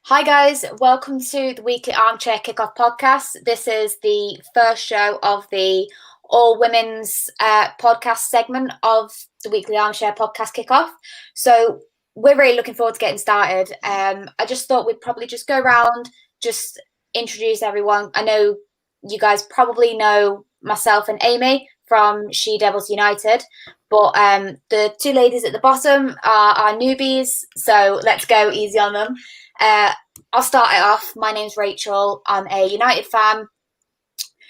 Hi guys, welcome to the weekly Armchair Kickoff Podcast. This is the first show of the all women's podcast segment of the weekly Armchair Podcast Kickoff. So we're really looking forward to getting started. I just thought we'd probably just go around, just introduce everyone. I know you guys probably know myself and Amy from She Devils United, but the two ladies at the bottom are our newbies, so let's go easy on them. I'll start it off. My name's Rachel. I'm a United fan,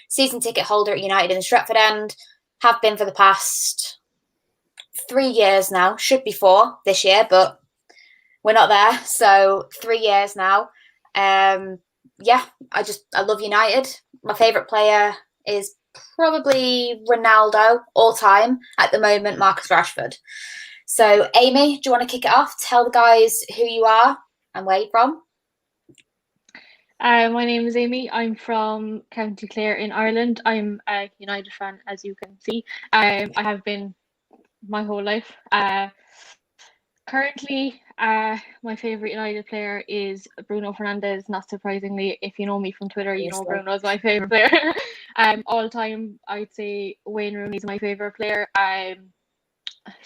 season ticket holder at United in the Stretford End. Have been for the past 3 years now. Should be 4 this year, but we're not there. So 3 years now. I love United. My favourite player is probably Ronaldo all time. At the moment, Marcus Rashford. So Amy, do you want to kick it off? Tell the guys who you are and where you're from. My name is Amy. I'm from County Clare in Ireland. I'm a United fan, as you can see. I have been my whole life. Currently, my favourite United player is Bruno Fernandes. Not surprisingly, if you know me from Twitter, you know Bruno's my favourite player. All time, I'd say Wayne Rooney's my favourite player. I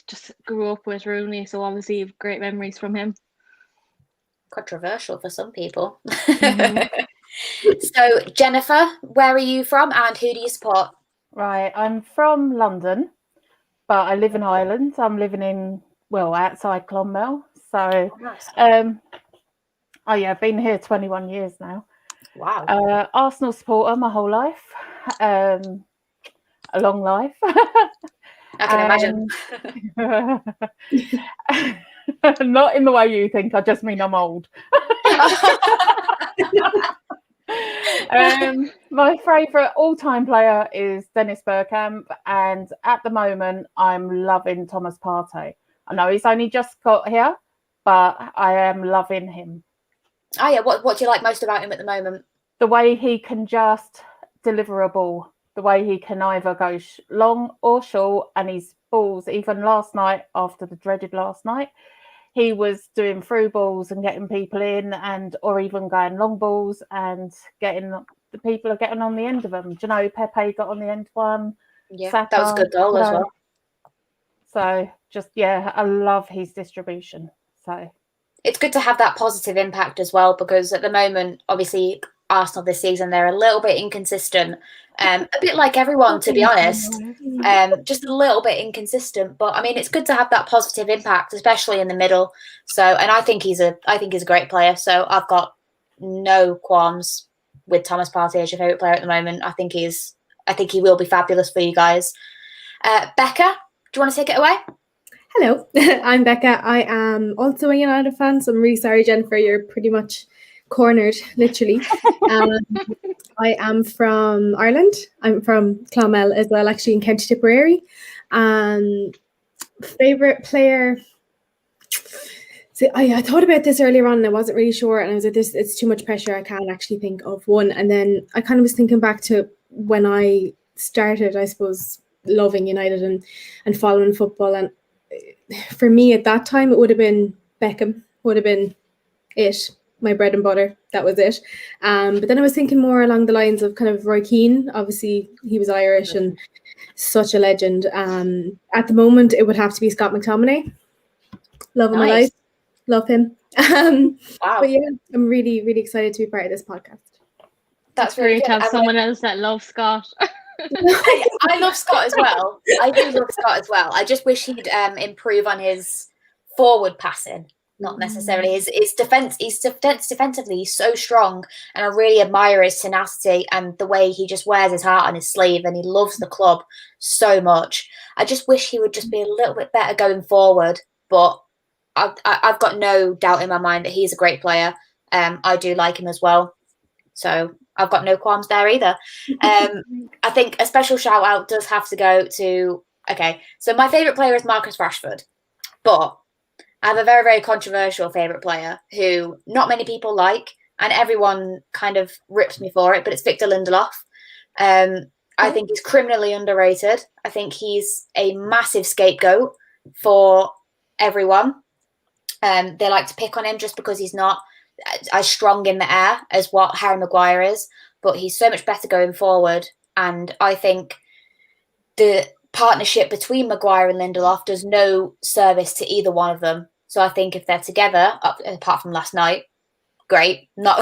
just grew up with Rooney, so obviously have great memories from him. Controversial for some people. So Jennifer, where are you from and who do you support? Right, I'm from London, but I live in Ireland. I'm living outside Clonmel. So I've been here 21 years now. Wow. Arsenal supporter my whole life. A long life. I can imagine. Not in the way you think. I just mean I'm old. My favourite all-time player is Dennis Bergkamp, and at the moment I'm loving Thomas Partey. I know he's only just got here, but I am loving him. Oh yeah, what do you like most about him at the moment? The way he can just deliver a ball, the way he can either go long or short, and his balls, even last night after the dreaded last night, he was doing through balls and getting people in, or even going long balls and getting the people are getting on the end of them. Do you know, Pepe got on the end one. Yeah, Saka, that was a good goal as well. So I love his distribution. So it's good to have that positive impact as well, because at the moment, obviously, Arsenal this season, they're a little bit inconsistent. A bit like everyone, to be honest. Just a little bit inconsistent. But I mean, it's good to have that positive impact, especially in the middle. So, and I think he's a great player. So I've got no qualms with Thomas Partey as your favourite player at the moment. I think he will be fabulous for you guys. Becca, do you want to take it away? Hello, I'm Becca. I am also a United fan, so I'm really sorry, Jennifer, you're pretty much cornered, literally. I am from Ireland. I'm from Clonmel as well, actually, in County Tipperary. Favourite player? So I thought about this earlier on and I wasn't really sure, and I was like, it's too much pressure. I can't actually think of one. And then I kind of was thinking back to when I started, I suppose, loving United and following football. And for me at that time, it would have been Beckham, would have been it. My bread and butter, that was it. But then I was thinking more along the lines of kind of Roy Keane. Obviously, he was Irish and such a legend. At the moment, it would have to be Scott McTominay. Love of my life. Love him. Wow. But yeah, I'm really, really excited to be part of this podcast. That's great to have someone else that loves Scott. I love Scott as well. I do love Scott as well. I just wish he'd improve on his forward passing. Not necessarily his defense. He's defensively. He's so strong, and I really admire his tenacity and the way he just wears his heart on his sleeve, and he loves the club so much. I just wish he would just be a little bit better going forward. But I've got no doubt in my mind that he's a great player. I do like him as well, so I've got no qualms there either. I think a special shout out does have to go to. Okay, so my favourite player is Marcus Rashford, but I have a very, very controversial favourite player who not many people like, and everyone kind of rips me for it, but it's Victor Lindelof. I think he's criminally underrated. I think he's a massive scapegoat for everyone. They like to pick on him just because he's not as strong in the air as what Harry Maguire is, but he's so much better going forward. And I think the partnership between Maguire and Lindelof does no service to either one of them. So I think if they're together, apart from last night, great, not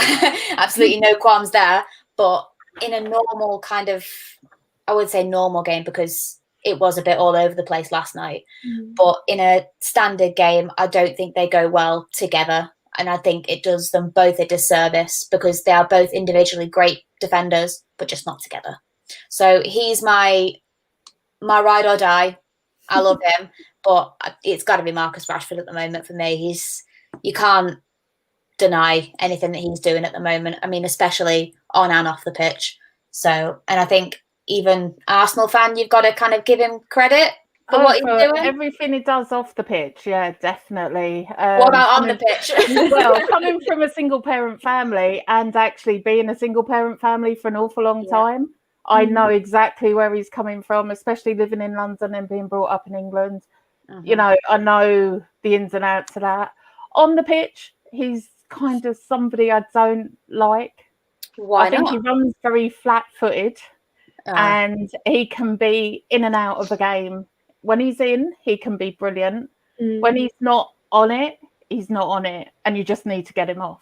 absolutely no qualms there. But in a normal kind of, I would say normal game, because it was a bit all over the place last night. But in a standard game, I don't think they go well together. And I think it does them both a disservice because they are both individually great defenders, but just not together. So he's my ride or die. I love him, but it's got to be Marcus Rashford at the moment for me. You can't deny anything that he's doing at the moment. I mean, especially on and off the pitch. So, and I think even Arsenal fan, you've got to kind of give him credit for what he's doing. Everything he does off the pitch, yeah, definitely. What about on the pitch? Well, coming from a single parent family and actually being a single parent family for an awful long time, I know exactly where he's coming from, especially living in London and being brought up in England. You know, I know the ins and outs of that. On the pitch, he's kind of somebody I don't like. Why I think not? he runs very flat-footed and he can be in and out of the game. When he's in, he can be brilliant. When he's not on it, he's not on it. And you just need to get him off.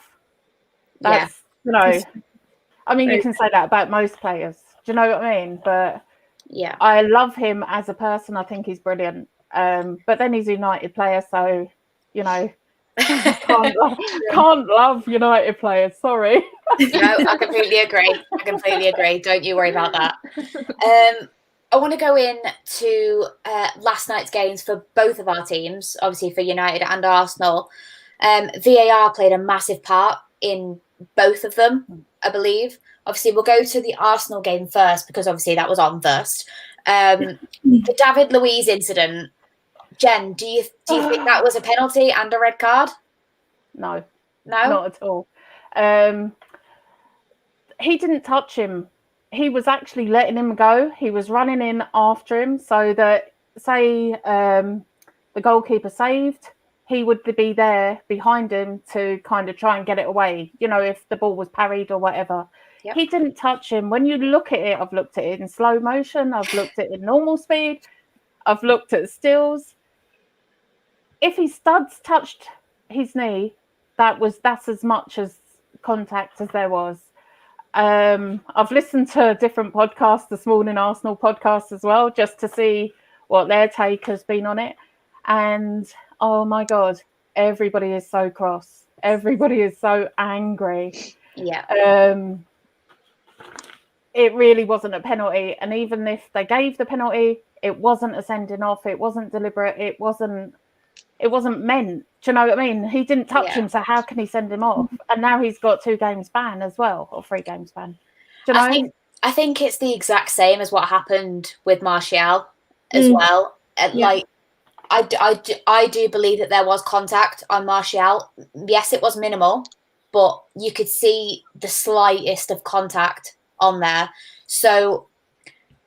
That's, you know, I mean, you can say that about most players. Do you know what I mean? But yeah, I love him as a person. I think he's brilliant. But then he's a United player, so, you know, can't love United players. Sorry. No, I completely agree. Don't you worry about that. I want to go in to last night's games for both of our teams, obviously for United and Arsenal. VAR played a massive part in both of them, I believe. Obviously, we'll go to the Arsenal game first because obviously that was on first. The David Luiz incident. Jen, do you think that was a penalty and a red card? No, not at all. He didn't touch him. He was actually letting him go. He was running in after him so that, say, the goalkeeper saved, he would be there behind him to kind of try and get it away, you know, if the ball was parried or whatever. Yep. He didn't touch him. When you look at it, I've looked at it in slow motion. I've looked at it in normal speed. I've looked at stills. If his studs touched his knee, that's as much as contact as there was. I've listened to different podcasts this morning, Arsenal podcasts as well, just to see what their take has been on it. And oh my God, everybody is so cross. Everybody is so angry. Yeah. It really wasn't a penalty. And even if they gave the penalty, it wasn't a sending off. It wasn't deliberate. It wasn't meant. Do you know what I mean? He didn't touch him, so how can he send him off? And now he's got 2 games ban as well, or 3 games ban. Do you know? I think it's the exact same as what happened with Martial as well. Like, I do believe that there was contact on Martial. Yes, it was minimal, but you could see the slightest of contact on there. So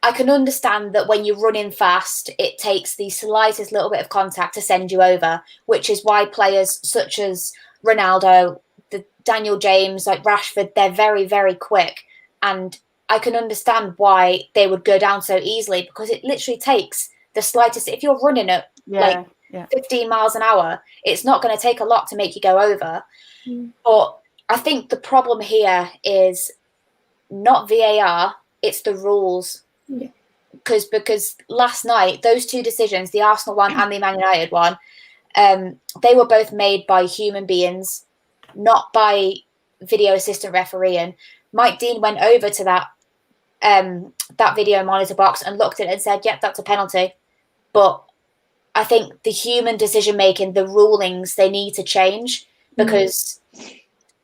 I can understand that when you're running fast, it takes the slightest little bit of contact to send you over, which is why players such as Ronaldo, the Daniel James, like Rashford, they're very, very quick. And I can understand why they would go down so easily, because it literally takes the slightest. If you're running at 15 miles an hour, it's not going to take a lot to make you go over. But I think the problem here is not VAR, it's the rules. Because last night, those 2 decisions, the Arsenal one and the Man United one, they were both made by human beings, not by video assistant refereeing. Mike Dean went over to that video monitor box and looked at it and said, yep, that's a penalty. But I think the human decision making, the rulings, they need to change, because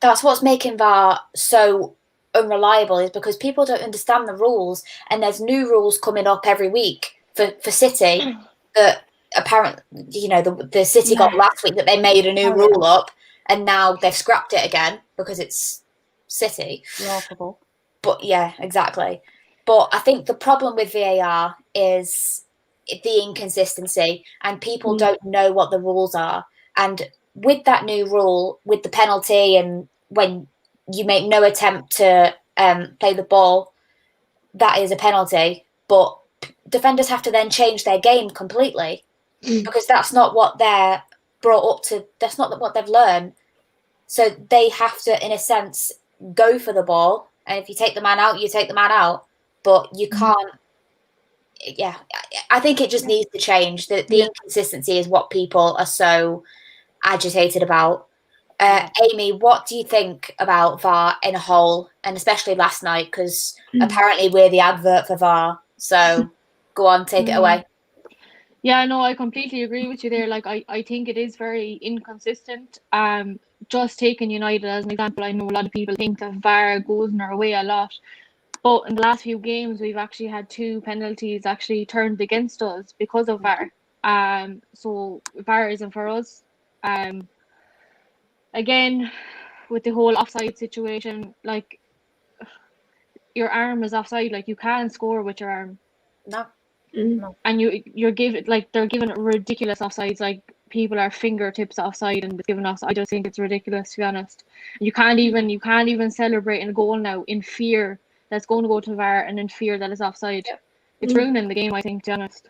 that's what's making VAR so unreliable, is because people don't understand the rules, and there's new rules coming up every week for City that apparently, you know, the City got last week, that they made a new rule up, and now they've scrapped it again because it's City. Remarkable. But yeah, exactly. But I think the problem with VAR is the inconsistency, and people don't know what the rules are. And with that new rule, with the penalty and when you make no attempt to play the ball, that is a penalty. But defenders have to then change their game completely because that's not what they're brought up to. That's not what they've learned. So they have to, in a sense, go for the ball. And if you take the man out, you take the man out. But you can't. Yeah, I think it just needs to change. The inconsistency is what people are so agitated about. Amy, what do you think about VAR in a whole, and especially last night? Because apparently we're the advert for VAR. So go on, take it away. Yeah, no, I completely agree with you there. Like, I think it is very inconsistent. Just taking United as an example, I know a lot of people think that VAR goes in our way a lot. But in the last few games, we've actually had 2 penalties actually turned against us because of VAR. So VAR isn't for us. Again, with the whole offside situation, like, your arm is offside. Like, you can't score with your arm. No. And you're given, like, they're giving ridiculous offsides. Like, people are fingertips offside and it's given offside. I just think it's ridiculous, to be honest. You can't even celebrate in a goal now in fear that's going to go to VAR and in fear that it's offside. Yep. It's ruining the game, I think, to be honest.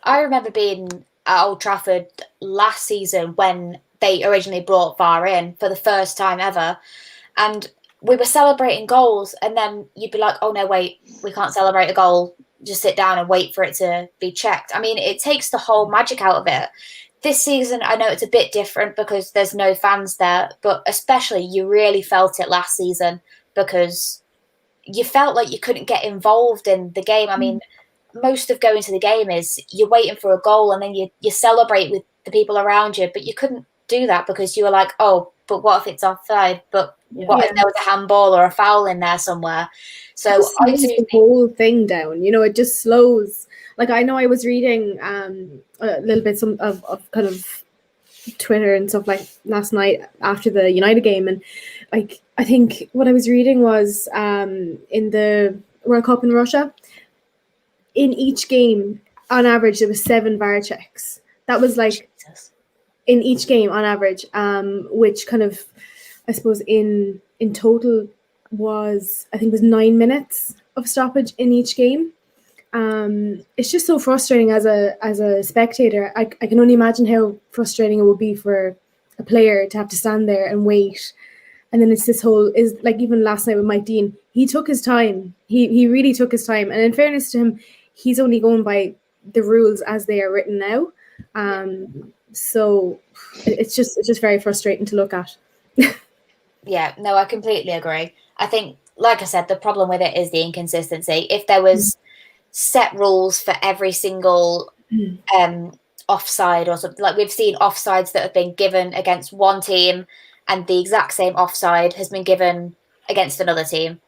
I remember being at Old Trafford last season when they originally brought VAR in for the first time ever, and we were celebrating goals, and then you'd be like, oh no, wait, we can't celebrate a goal. Just sit down and wait for it to be checked. I mean, it takes the whole magic out of it. This season, I know it's a bit different because there's no fans there, but especially you really felt it last season because you felt like you couldn't get involved in the game. I mean, most of going to the game is you're waiting for a goal and then you celebrate with the people around you, but you couldn't do that because you were like, oh, but what if it's offside? But what if there was a handball or a foul in there somewhere? So I slows the whole thing down. You know, it just slows. Like, I know I was reading a little bit of kind of Twitter and stuff like last night after the United game, and like I think what I was reading was in the World Cup in Russia, in each game on average there was 7 VAR checks. That was like in each game on average, which kind of, I suppose in total was, I think, was 9 minutes of stoppage in each game. It's just so frustrating as a spectator. I can only imagine how frustrating it would be for a player to have to stand there and wait. And then it's this whole, is like, even last night with Mike Dean, he took his time. He really took his time. And in fairness to him, he's only going by the rules as they are written now. So it's just very frustrating to look at. Yeah, no, I completely agree. I think, like I said, the problem with it is the inconsistency. If there was set rules for every single offside or something, like we've seen offsides that have been given against one team and the exact same offside has been given against another team.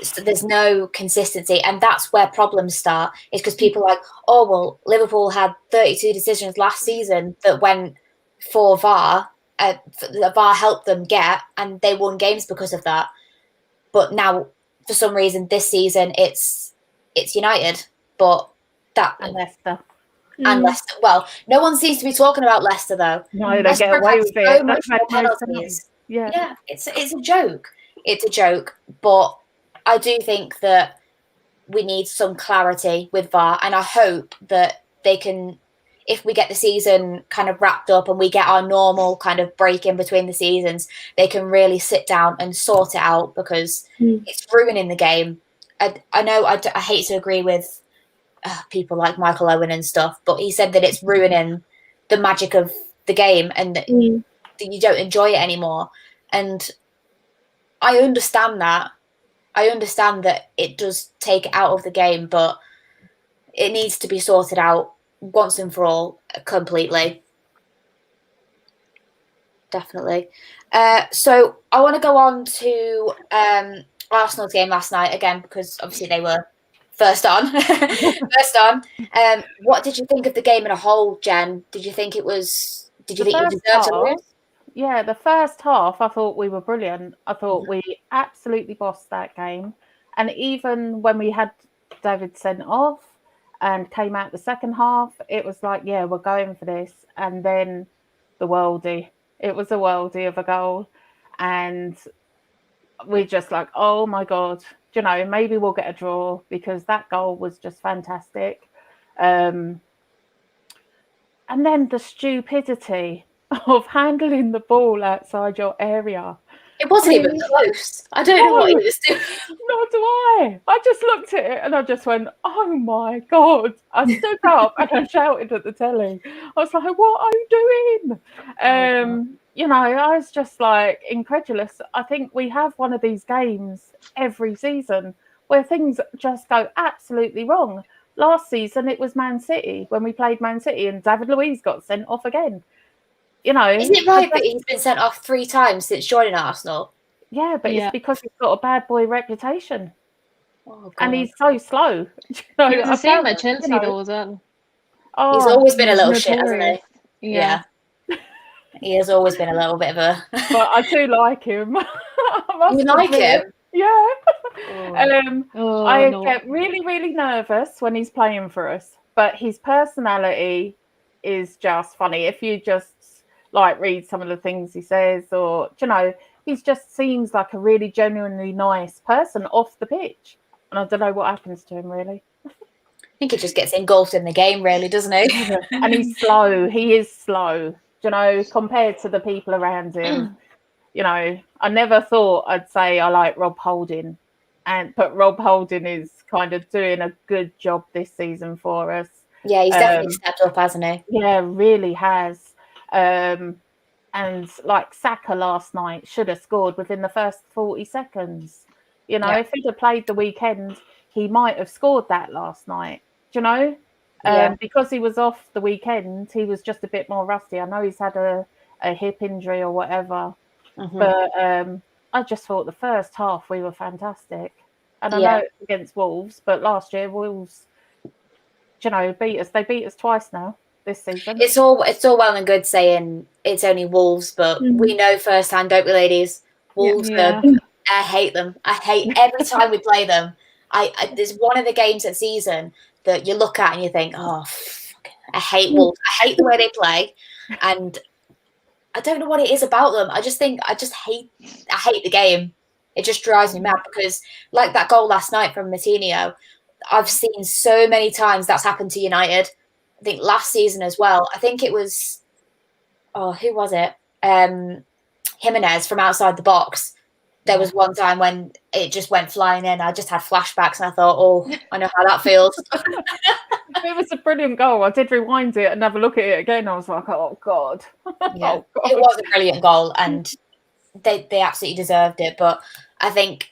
So there's no consistency, and that's where problems start, is because people are like, oh, well, Liverpool had 32 decisions last season that went for VAR. The VAR helped them get, and they won games because of that. But now, for some reason, this season it's United, but that and Leicester. And Leicester. Well, no one seems to be talking about Leicester though. No, they get away with it. So much more penalties. Yeah, it's a joke. It's a joke, but I do think that we need some clarity with VAR, and I hope that they can, if we get the season kind of wrapped up and we get our normal kind of break in between the seasons, they can really sit down and sort it out, because it's ruining the game. I know I hate to agree with people like Michael Owen and stuff, but he said that it's ruining the magic of the game and that you don't enjoy it anymore. And I understand that. I understand that it does take it out of the game, but it needs to be sorted out once and for all, completely. Definitely. So I want to go on to Arsenal's game last night again, because obviously they were first on. What did you think of the game in a whole, Jen? Did you think you deserved to lose? Yeah, the first half, I thought we were brilliant. I thought we absolutely bossed that game. And even when we had David sent off and came out the second half, it was like, yeah, we're going for this. And then the worldie. It was a worldie of a goal. and we're just like, oh my God, you know, maybe we'll get a draw, because that goal was just fantastic. And then the stupidity of handling the ball outside your area. It wasn't even close. I don't know what he was doing. Nor do I. I just looked at it and I just went, oh my God. I stood up and I shouted at the telly. I was like, what are you doing? You know, I was just like incredulous. I think we have one of these games every season where things just go absolutely wrong. Last season, it was Man City, when we played Man City, and David Luiz got sent off again. You know, isn't it right that he's been sent off 3 times since joining Arsenal? Yeah, but it's because he's got a bad boy reputation. Oh, and he's so slow. You know, he was the same at Chelsea though as well. Oh, he's always been a little shit, hasn't he? Yeah. He has always been a little bit of a. But I do like him. You like him? Yeah. I No. get really, really nervous when he's playing for us. But his personality is just funny. If you just like read some of the things he says, or you know, he just seems like a really genuinely nice person off the pitch. And I don't know what happens to him, really. I think he just gets engulfed in the game, really, doesn't he? And he's slow. He is slow, you know, compared to the people around him. You know, I never thought I'd say I like Rob Holding, but Rob Holding is kind of doing a good job this season for us. Yeah, he's definitely stepped up, hasn't he? Yeah, really has. And like Saka last night should have scored within the first 40 seconds. You know, if he'd have played the weekend, he might have scored that last night. Do you know? Because he was off the weekend, he was just a bit more rusty. I know he's had a hip injury or whatever. Mm-hmm. But I just thought the first half we were fantastic. And I know it's against Wolves, but last year Wolves, you know, beat us. They beat us twice now this season. It's all well and good saying it's only Wolves, but we know firsthand, don't we, ladies? Wolves I hate them. I hate every time we play them. There's one of the games that season that you look at and you think, oh, I hate Wolves. I hate the way they play, and I don't know what it is about them. I hate the game. It just drives me mad because, like that goal last night from Martinho, I've seen so many times that's happened to United. I think last season as well. I think it was, who was it? Jimenez from outside the box. There was one time when it just went flying in. I just had flashbacks and I thought, I know how that feels. It was a brilliant goal. I did rewind it and have a look at it again. I was like, oh, God. Yeah, it was a brilliant goal and they absolutely deserved it. But I think,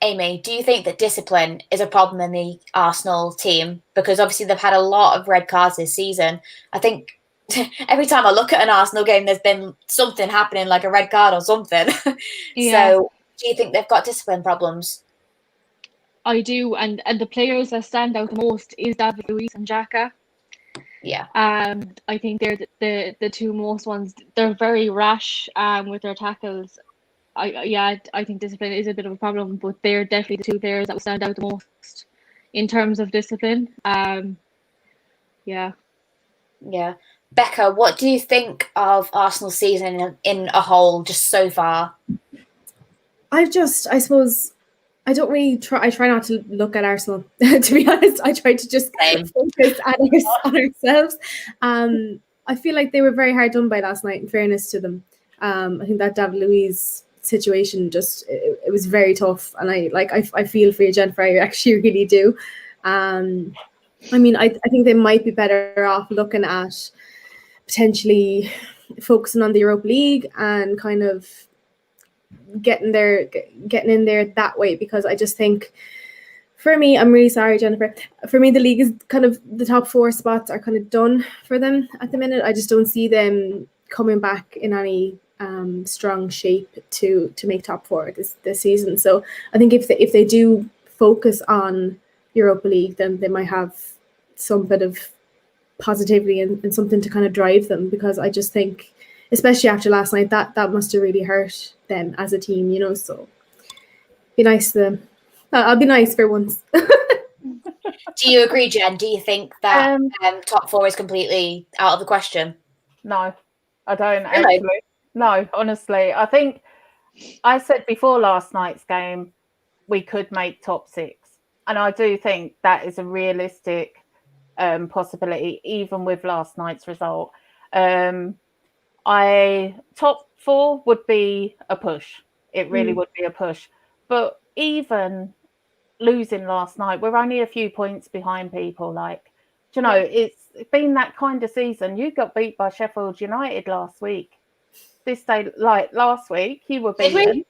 Amy, do you think that discipline is a problem in the Arsenal team? Because obviously they've had a lot of red cards this season. I think every time I look at an Arsenal game, there's been something happening, like a red card or something. So do you think they've got discipline problems? I do. And the players that stand out the most is David Luiz and Xhaka. Yeah. I think they're the two most ones. They're very rash with their tackles. I think discipline is a bit of a problem, but they're definitely the two players that will stand out the most in terms of discipline. Yeah. Becca, what do you think of Arsenal's season in a whole, just so far? I suppose, I don't really try. I try not to look at Arsenal. To be honest, I try to just focus on ourselves. I feel like they were very hard done by last night. In fairness to them, I think that David Luiz situation it was very tough, and I feel for you, Jennifer. I actually really do. I mean, I think they might be better off looking at potentially focusing on the Europa League and kind of getting in there that way, because I just think, for me, I'm really sorry, Jennifer, for me the league is kind of, the top 4 spots are kind of done for them at the minute. I just don't see them coming back in any strong shape to make top 4 this season. So I think if they do focus on Europa League, then they might have some bit of positivity and something to kind of drive them, because I just think, especially after last night, that must have really hurt them as a team, you know. So be nice to them. I'll be nice for once. Do you agree, Jen? Do you think that top 4 is completely out of the question? No, I don't really? actually. No, honestly, I think I said before last night's game we could make top 6, and I do think that is a realistic possibility, even with last night's result. Top 4 would be a push. It really would be a push. But even losing last night, we're only a few points behind people. Like, do you know, it's been that kind of season. You got beat by Sheffield United last week. This day, like last week, you were beaten.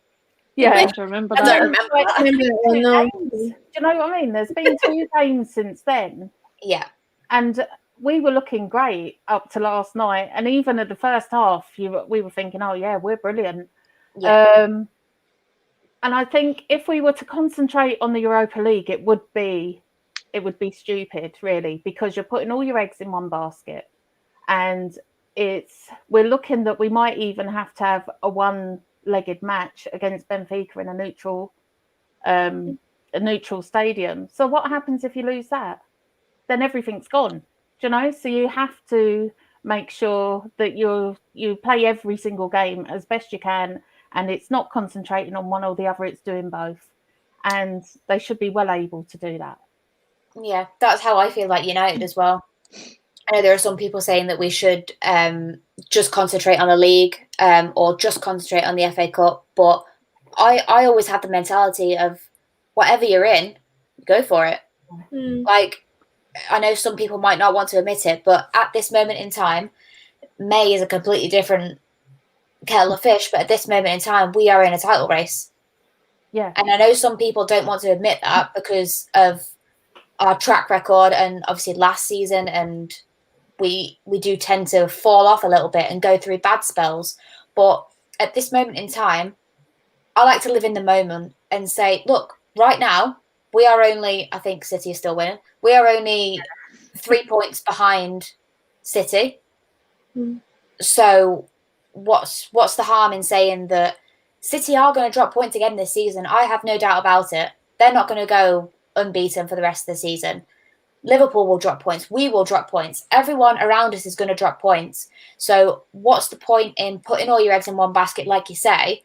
Yeah, I don't remember I that. don't remember that. Do you know what I mean? There's been 2 games since then. Yeah. And we were looking great up to last night. And even at the first half, we were thinking, oh, yeah, we're brilliant. Yeah. And I think if we were to concentrate on the Europa League, it would be stupid, really, because you're putting all your eggs in one basket. And we're looking that we might even have to have a one-legged match against Benfica in a neutral stadium. So what happens if you lose that? Then everything's gone. Do you know? So you have to make sure that you play every single game as best you can, and it's not concentrating on one or the other, it's doing both. And they should be well able to do that. Yeah, that's how I feel like United as well. I know there are some people saying that we should just concentrate on the league or just concentrate on the FA Cup, but I always have the mentality of whatever you're in, go for it. Like, I know some people might not want to admit it, but at this moment in time, May is a completely different kettle of fish, but at this moment in time, we are in a title race. Yeah. And I know some people don't want to admit that because of our track record and obviously last season, and we do tend to fall off a little bit and go through bad spells. But at this moment in time, I like to live in the moment and say, look, right now, we are only, I think City is still winning, we are only 3 points behind City. So what's the harm in saying that City are going to drop points again this season? I have no doubt about it. They're not going to go unbeaten for the rest of the season. Liverpool will drop points. We will drop points. Everyone around us is going to drop points. So what's the point in putting all your eggs in one basket, like you say,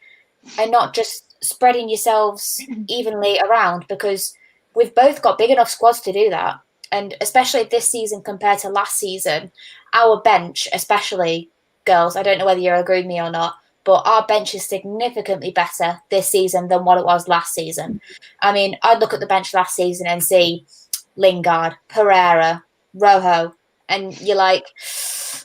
and not just spreading yourselves evenly around? Because we've both got big enough squads to do that. And especially this season compared to last season, our bench, especially girls, I don't know whether you agree with me or not, but our bench is significantly better this season than what it was last season. I mean, I'd look at the bench last season and see Lingard, Pereira, Rojo, and you're like,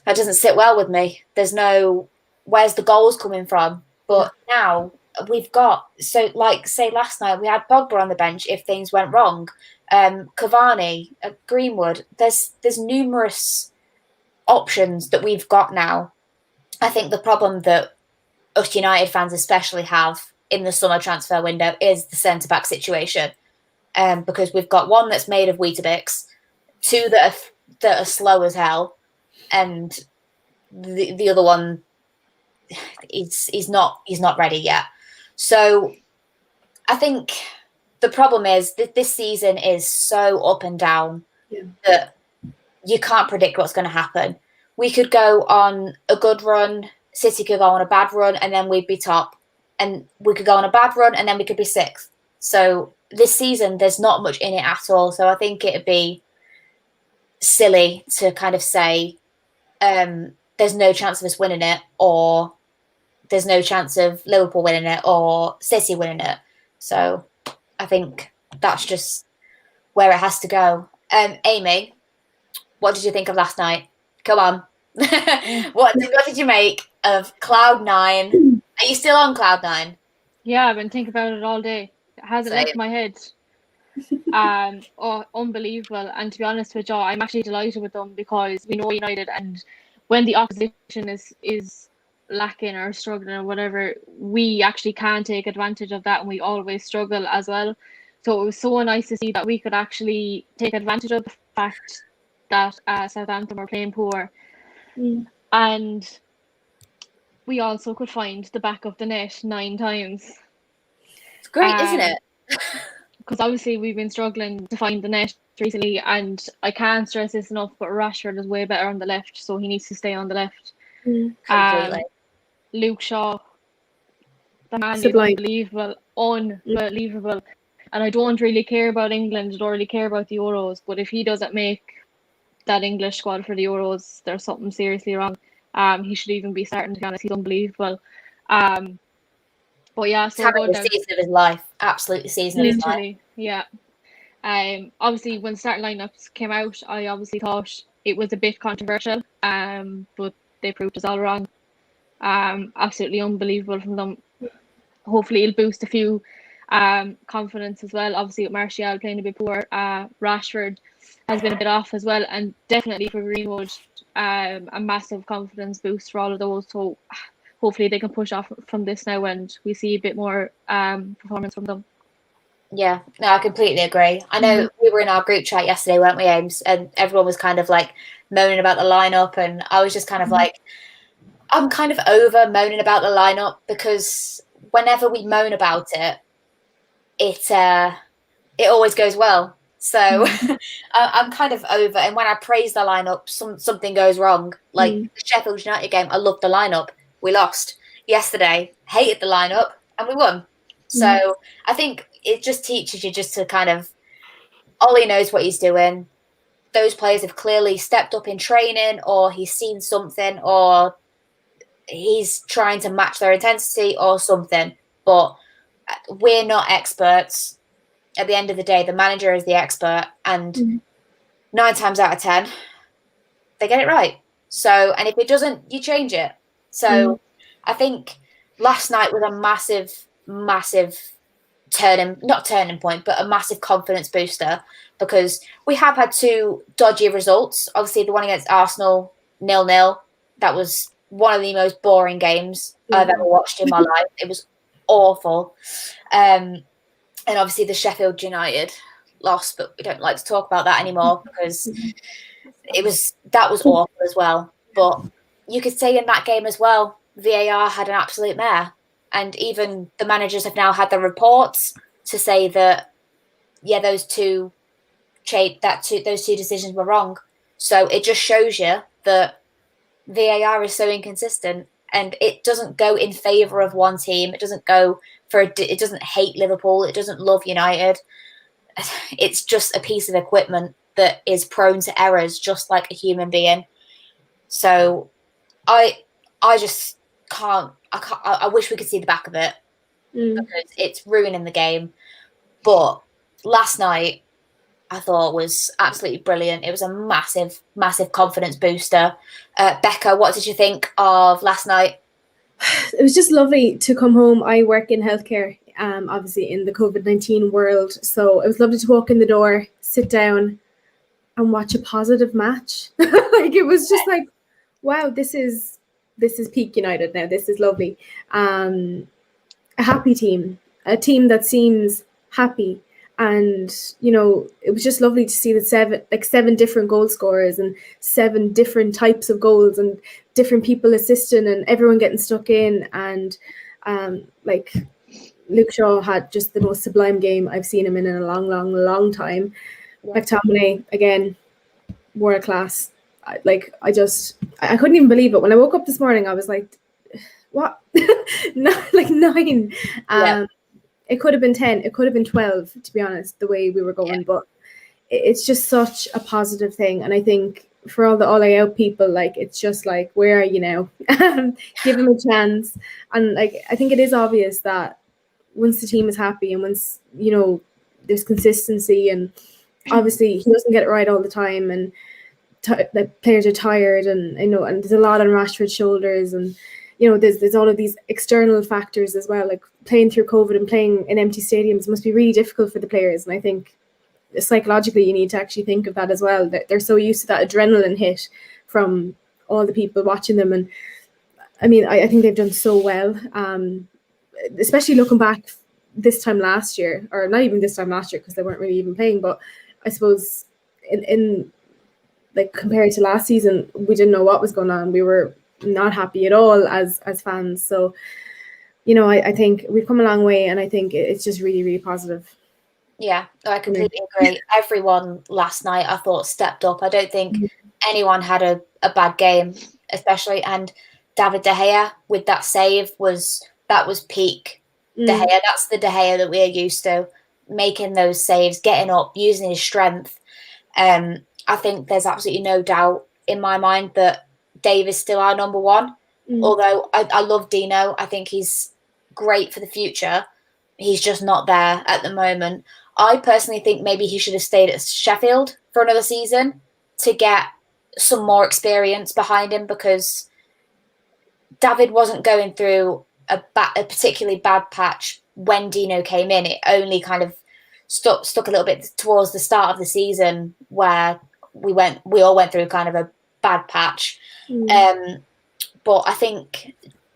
that doesn't sit well with me. There's no, where's the goals coming from? But now we've got, so like say last night we had Pogba on the bench if things went wrong. Cavani, Greenwood, there's numerous options that we've got now. I think the problem that us United fans especially have in the summer transfer window is the centre-back situation. Because we've got one that's made of Weetabix, 2 that are slow as hell, and the other one he's not ready yet. So I think the problem is that this season is so up and down that you can't predict what's going to happen. We could go on a good run, City could go on a bad run, and then we'd be top. And we could go on a bad run, and then we could be 6th. So this season, there's not much in it at all. So I think it'd be silly to kind of say there's no chance of us winning it, or there's no chance of Liverpool winning it, or City winning it. So I think that's just where it has to go. Amy, what did you think of last night? Come on. What did you make of Cloud9? Are you still on Cloud9? Yeah, I've been thinking about it all day. It hasn't left my head. Unbelievable. And to be honest with you, I'm actually delighted with them because we know United, and when the opposition is lacking or struggling or whatever, we actually can take advantage of that, and we always struggle as well. So it was so nice to see that we could actually take advantage of the fact that Southampton were playing poor. And we also could find the back of the net 9 times. It's great, isn't it? Because obviously we've been struggling to find the net recently, and I can't stress this enough, but Rashford is way better on the left, so he needs to stay on the left. Completely. Luke Shaw, the man is Sublime. unbelievable. And I don't really care about England, I don't really care about the Euros, but if he doesn't make that English squad for the Euros, there's something seriously wrong. He should even be starting, to be honest. He's unbelievable. But yeah, so having good. the season of his life, absolutely season of his life. Literally, yeah. Obviously, when starting lineups came out, I obviously thought it was a bit controversial. But they proved us all wrong. Absolutely unbelievable from them. Hopefully, it'll boost a few confidence as well. Obviously, with Martial playing a bit poor, Rashford has been a bit off as well, and definitely for Greenwood, a massive confidence boost for all of those. So hopefully they can push off from this now, and we see a bit more performance from them. Yeah, no, I completely agree. I know we were in our group chat yesterday, weren't we, Ames? And everyone was kind of like moaning about the lineup, and I was just kind of like, I'm kind of over moaning about the lineup, because whenever we moan about it, it always goes well. So I'm kind of over. And when I praise the lineup, something goes wrong. Like the Sheffield United game, I loved the lineup. We lost yesterday. Hated the lineup, and we won. So I think it just teaches you just to kind of, Ollie knows what he's doing. Those players have clearly stepped up in training, or he's seen something, or he's trying to match their intensity or something. But we're not experts. At the end of the day, the manager is the expert, and 9 times out of 10, they get it right. So, and if it doesn't, you change it. So I think last night was a massive not turning point, but a massive confidence booster, because we have had 2 dodgy results. Obviously, the one against Arsenal, 0-0. That was one of the most boring games I've ever watched in my life. It was awful. And obviously the Sheffield United loss, but we don't like to talk about that anymore, because that was awful as well. But you could say in that game as well, VAR had an absolute mare. And even the managers have now had the reports to say that, yeah, those two decisions were wrong. So it just shows you that VAR is so inconsistent, and it doesn't go in favour of one team. It doesn't go it doesn't hate Liverpool. It doesn't love United. It's just a piece of equipment that is prone to errors, just like a human being. So I just can't. I wish we could see the back of it, because it's ruining the game. But last night, I thought was absolutely brilliant. It was a massive confidence booster. Becca, what did you think of last night? It was just lovely to come home. I work in healthcare, obviously in the COVID-19 world. So it was lovely to walk in the door, sit down and watch a positive match. Like, it was just like, wow, this is peak United now. This is lovely. A happy team, a team that seems happy. And, you know, it was just lovely to see the 7 different goal scorers and 7 different types of goals and different people assisting and everyone getting stuck in. And like Luke Shaw had just the most sublime game I've seen him in a long time. Yeah. McTominay, again, world class. I couldn't even believe it. When I woke up this morning, I was like, what? Like 9. Yeah. It could have been 10. It could have been 12, to be honest, the way we were going. Yeah. But it's just such a positive thing. And I think for all the all-out people, like, it's just like, where are you now? Give him a chance. And like, I think it is obvious that once the team is happy and once, you know, there's consistency, and obviously he doesn't get it right all the time, and the players are tired, and you know, and there's a lot on Rashford's shoulders, and you know, there's all of these external factors as well, like playing through COVID and playing in empty stadiums must be really difficult for the players. And I think psychologically you need to actually think of that as well. They're so used to that adrenaline hit from all the people watching them. And I mean, I think they've done so well, especially looking back this time last year, or not even this time last year because they weren't really even playing. But I suppose in like compared to last season, we didn't know what was going on. We were not happy at all as fans. So, you know, I think we've come a long way, and I think it's just really, really positive. Yeah, I completely agree. Everyone last night, I thought, stepped up. I don't think anyone had a bad game, especially. And David De Gea with that save was peak De Gea. That's the De Gea that we are used to, making those saves, getting up, using his strength. I think there's absolutely no doubt in my mind that Dave is still our number one. Although I love Dino, I think he's great for the future. He's just not there at the moment. I personally think maybe he should have stayed at Sheffield for another season to get some more experience behind him, because David wasn't going through a particularly bad patch when Dino came in. It only kind of stuck a little bit towards the start of the season, where we all went through kind of a bad patch. But I think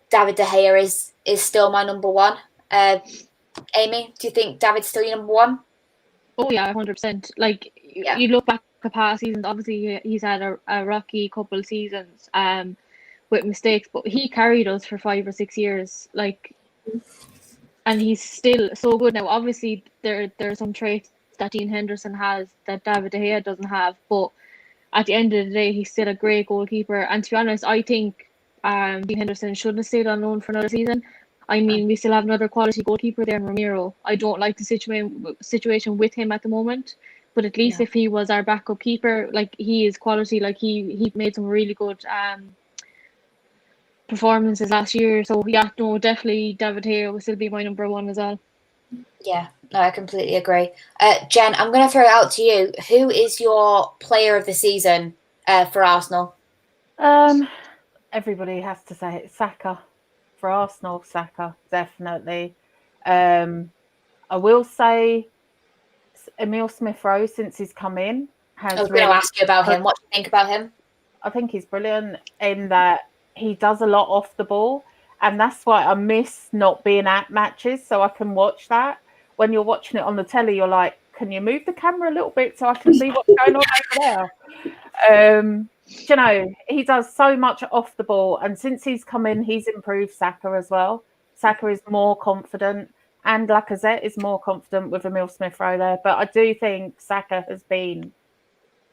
David De Gea is still my number one. Amy, do you think David's still your number one? Oh yeah, 100%. Like, you look back at past seasons, obviously he's had a rocky couple of seasons with mistakes, but he carried us for 5 or 6 years, like, and he's still so good. Now obviously there are some traits that Dean Henderson has that David De Gea doesn't have, but at the end of the day he's still a great goalkeeper. And to be honest, I think Dean Henderson should have stayed on loan for another season. I mean, we still have another quality goalkeeper there in Ramiro. I don't like the situation with him at the moment, but at least if he was our backup keeper, like, he is quality. Like, he made some really good performances last year. So yeah, no, definitely David De Gea will still be my number one as well. Yeah, no, I completely agree. Jen, I'm going to throw it out to you. Who is your player of the season for Arsenal? Everybody has to say it's Saka. For Arsenal, Saka, definitely. I will say Emile Smith-Rowe, since he's come in, I was going to ask you about him. What do you think about him? I think he's brilliant in that he does a lot off the ball, and that's why I miss not being at matches, so I can watch that. When you're watching it on the telly, you're like, can you move the camera a little bit so I can see what's going on over there? You know, he does so much off the ball, and since he's come in, he's improved Saka as well. Saka is more confident, and Lacazette is more confident with Emile Smith-Rowe there. But I do think Saka has been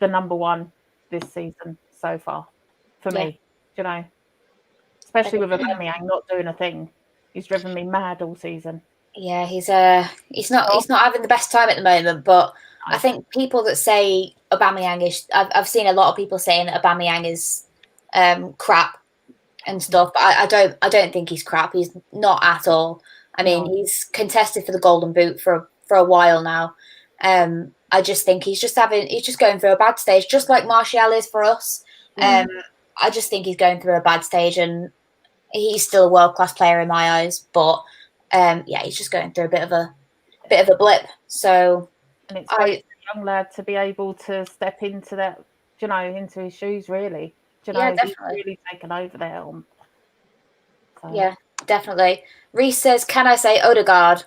the number one this season so far for me. You know, especially with Aubameyang not doing a thing, he's driven me mad all season. Yeah, he's not having the best time at the moment, but I think people that say Aubameyang is, I've seen a lot of people saying that Aubameyang is crap and stuff, but I don't think he's crap. He's not at all. I mean, he's contested for the Golden Boot for a while now. I just think he's just going through a bad stage, just like Martial is for us. I just think he's going through a bad stage, and he's still a world-class player in my eyes, but he's just going through a bit of a blip. So, and it's great for a young lad to be able to step into that, you know, into his shoes. Really, you know, he's really taken over there. So. Yeah, definitely. Reese says, "Can I say Odegaard?"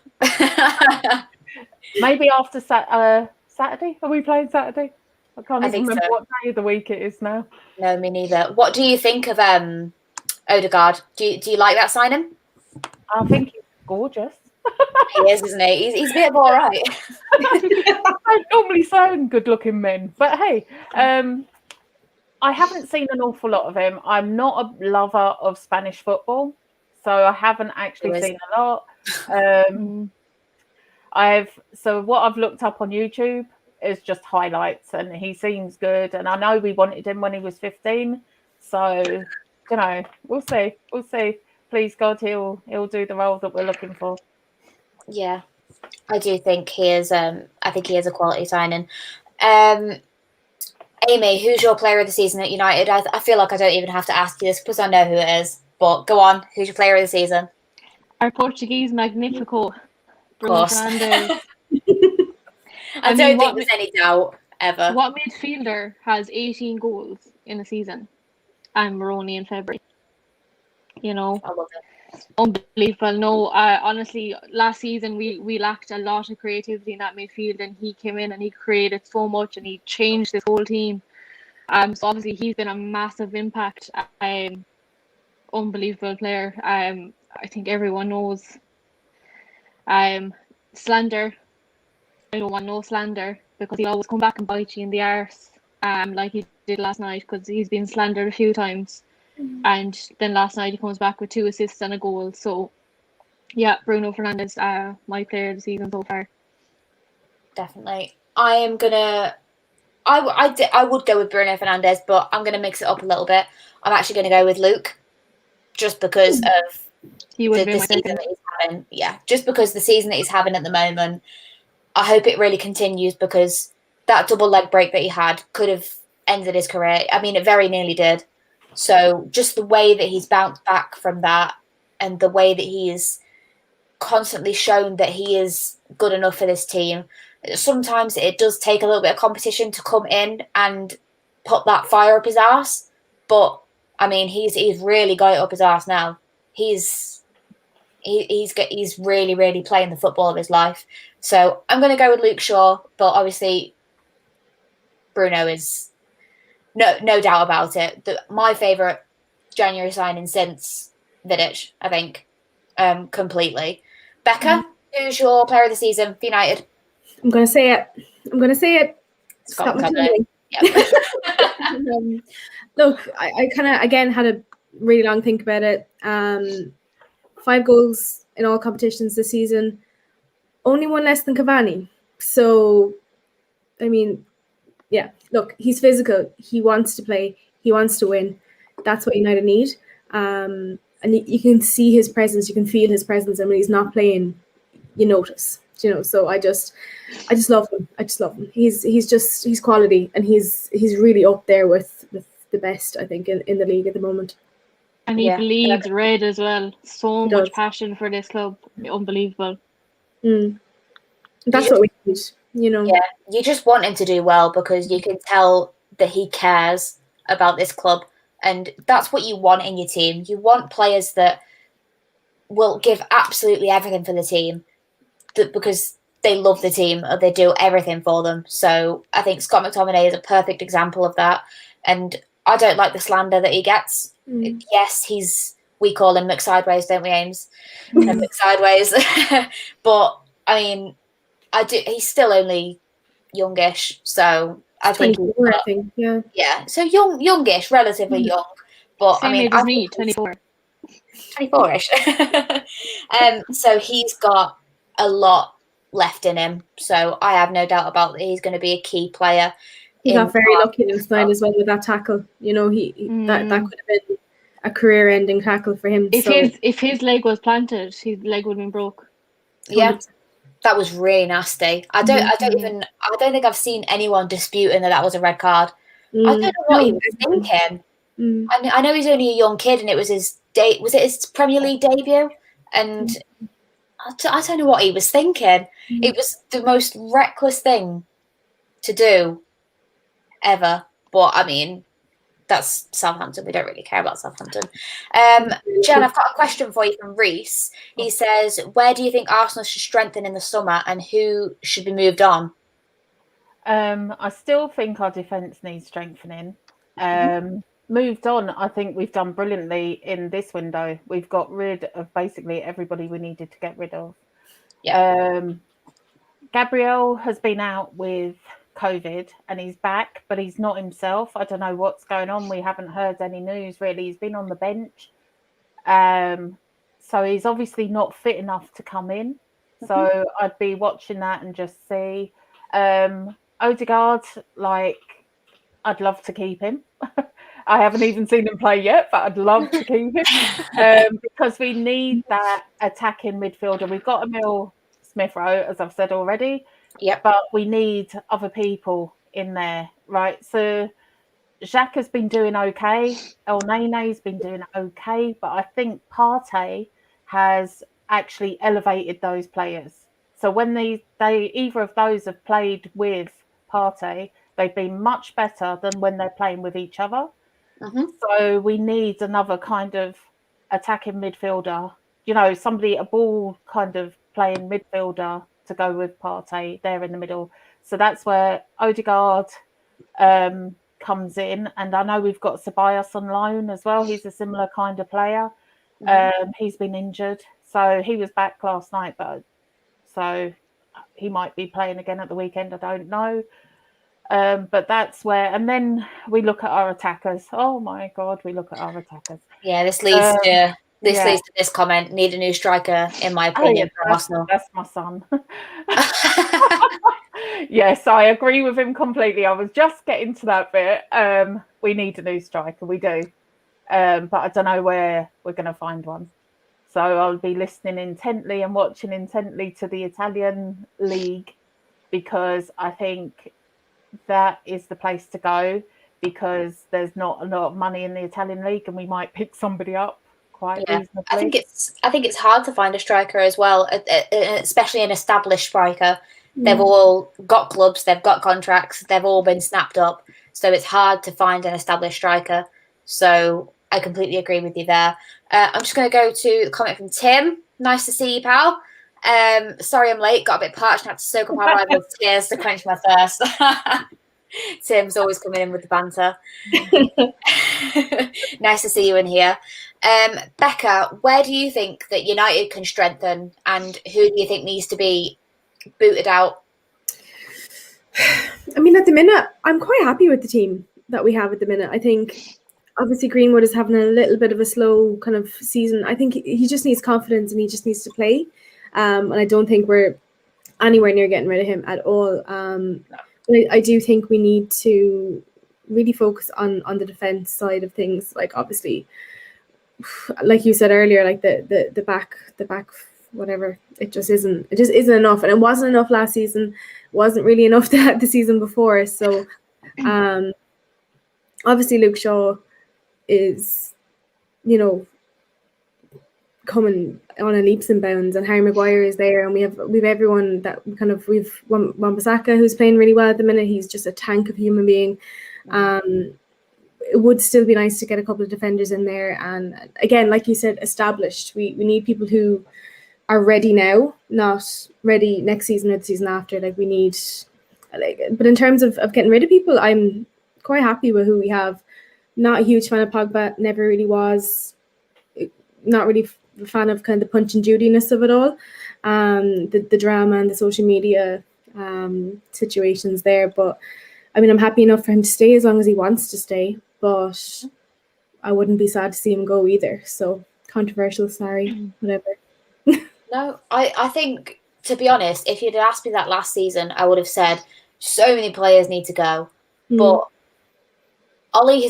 Maybe after Saturday. Are we playing Saturday? I can't even remember what day of the week it is now. No, me neither. What do you think of Odegaard? Do you like that signing? I think he's gorgeous. He is, isn't he? He's a bit of all right. I don't normally sign good-looking men, but hey, I haven't seen an awful lot of him. I'm not a lover of Spanish football, so I haven't actually seen a lot. So what I've looked up on YouTube is just highlights, and he seems good. And I know we wanted him when he was 15, so you know, we'll see. Please God, he'll do the role that we're looking for. Yeah, I do think he is. I think he is a quality signing. Amy, who's your player of the season at United? I feel like I don't even have to ask you this because I know who it is. But go on, who's your player of the season? Our Portuguese Magnifico, Bruno Fernandes. I don't think there's any doubt ever. What midfielder has 18 goals in a season? And we're only in February. You know, I love it. Unbelievable. No, honestly, last season we lacked a lot of creativity in that midfield, and he came in and he created so much, and he changed this whole team. So obviously he's been a massive impact. Unbelievable player. I think everyone knows. Slander. I don't want no slander, because he'll always come back and bite you in the arse, like he did last night, because he's been slandered a few times. And then last night he comes back with 2 assists and a goal. So, yeah, Bruno Fernandes, my player of the season so far. Definitely. I would go with Bruno Fernandes, but I'm going to mix it up a little bit. I'm actually going to go with Luke, just because of He would be the my season second. that he's having. Yeah, just because the season that he's having at the moment. I hope it really continues, because that double leg break that he had could have ended his career. I mean, it very nearly did. So just the way that he's bounced back from that, and the way that he is constantly shown that he is good enough for this team. Sometimes it does take a little bit of competition to come in and put that fire up his arse. But I mean, he's really got it up his arse now. He's really, really playing the football of his life. So I'm going to go with Luke Shaw, but obviously Bruno is no doubt about it. My favourite January signing since Vidic, I think, completely. Becca, who's your player of the season for United? I'm going to say it. Scott McTominay. Yep. Look, I kind of, again, had a really long think about it. 5 goals in all competitions this season. Only one less than Cavani. So, I mean, yeah, look, he's physical. He wants to play. He wants to win. That's what United need. And you can see his presence. You can feel his presence. And when he's not playing, you notice. So I just love him. I just love him. He's quality, and he's really up there with the best, I think, in the league at the moment. And he bleeds red as well. So much passion for this club. Unbelievable. That's what we need, Yeah, you just want him to do well, because you can tell that he cares about this club. And that's what you want in your team. You want players that will give absolutely everything for the team, because they love the team, or they do everything for them. So I think Scott McTominay is a perfect example of that. And I don't like the slander that he gets. Yes, we call him McSideways, don't we, Ames? McSideways. But I mean, he's still only youngish, so I think, yeah, so youngish, relatively young. But Same I mean, age as me, 24. 24ish. So he's got a lot left in him. So I have no doubt about that he's going to be a key player. He got very lucky last night as well with that tackle. That could have been a career-ending tackle for him. If his leg was planted, his leg would have been broke. Yeah, that was really nasty. I don't think I've seen anyone disputing that was a red card. I don't know what he was thinking. I know he's only a young kid, and it was his his Premier League debut, and I don't know what he was thinking. It was the most reckless thing to do ever. But I mean, that's Southampton. We don't really care about Southampton. Jen, I've got a question for you from Reese. He says, where do you think Arsenal should strengthen in the summer, and who should be moved on? I still think our defence needs strengthening. Moved on, I think we've done brilliantly in this window. We've got rid of basically everybody we needed to get rid of. Yeah. Gabriel has been out with COVID and he's back, but he's not himself. I don't know what's going on. We haven't heard any news really. He's been on the bench. So he's obviously not fit enough to come in. So I'd be watching that and just see. Odegaard, I'd love to keep him. I haven't even seen him play yet, but I'd love to keep him because we need that attacking midfielder. We've got Emil Smith-Rowe, as I've said already. Yep. But we need other people in there, right? So Jacques has been doing okay. El Nene's been doing okay. But I think Partey has actually elevated those players. So when they either of those have played with Partey, they've been much better than when they're playing with each other. So we need another kind of attacking midfielder, somebody, a ball kind of playing midfielder to go with Partey there in the middle. So that's where Odegaard comes in. And I know we've got Ceballos on loan as well. He's a similar kind of player. He's been injured. So he was back last night, so he might be playing again at the weekend. I don't know. But that's where, and then we look at our attackers. Oh my God, we look at our attackers. Yeah, this leads to this comment. Need a new striker, in my opinion, for Arsenal. That's my son. Yes, I agree with him completely. I was just getting to that bit. We need a new striker, we do. But I don't know where we're going to find one. So I'll be listening intently and watching intently to the Italian league, because I think that is the place to go, because there's not a lot of money in the Italian league, and we might pick somebody up quite reasonably. I think it's hard to find a striker as well, especially an established striker. They've all got clubs, they've got contracts, they've all been snapped up. So it's hard to find an established striker. So I completely agree with you there. I'm just going to go to the comment from Tim. Nice to see you, pal. Sorry I'm late, got a bit parched and had to soak up our rival's tears to quench my thirst. Tim's always coming in with the banter. Nice to see you in here. Becca, where do you think that United can strengthen, and who do you think needs to be booted out? I mean, at the minute, I'm quite happy with the team that we have at the minute. I think obviously Greenwood is having a little bit of a slow kind of season. I think he just needs confidence and he just needs to play. And I don't think we're anywhere near getting rid of him at all. I do think we need to really focus on the defense side of things. Like, obviously, like you said earlier, like the back, whatever, it just isn't enough. And it wasn't enough last season. Wasn't really enough the season before. So obviously Luke Shaw is, coming on a leaps and bounds, and Harry Maguire is there, and we've everyone that we've Wan-Bissaka, who's playing really well at the minute. He's just a tank of a human being. It would still be nice to get a couple of defenders in there, and again, like you said, established. We need people who are ready now, not ready next season or the season after. Like, we need, but in terms of getting rid of people, I'm quite happy with who we have. Not a huge fan of Pogba, never really was. Not really a fan of kind of the punch and judiness of it all, the drama and the social media situations there. But I mean, I'm happy enough for him to stay as long as he wants to stay, but I wouldn't be sad to see him go either. So controversial, sorry, whatever. No, I think, to be honest, if you'd asked me that last season, I would have said so many players need to go. But Ollie